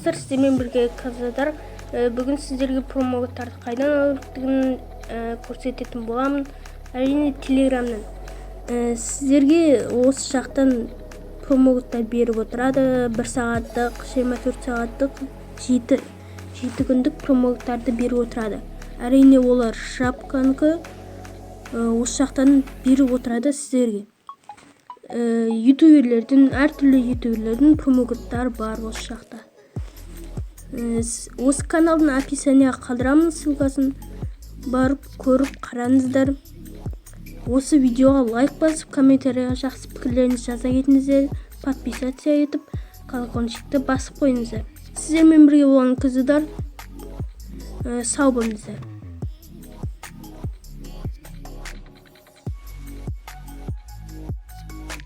армысыздар, сіздермен бірге Казадар. Бүгін сіздерге промокодтарды қайдан алатынын көрсететін боламын. Әрине телеграмнан. Сіздерге осы жақтан промокодтар беріп отырады. 1 сағаттық, 24 сағаттық, 7 күндік промокодтарды беріп отырады. Әрине олар шапканікі осы жақтан беріп отырады сіздерге. Ютуберлердің, әртүрлі ютуберлердің промокодтары бар осы жақта. Осы каналдың описанияға қалдырамын ссылкасын, барып көріп қараңыздар. Осы видеоға лайк басып, комментарияға жақсы пікірлеріңізді жаза кетіңіздер, подписация етіп, колокольчикті басып қойыңыздар. Сіздермен бірге болған Казадар. Сау болыңыздар.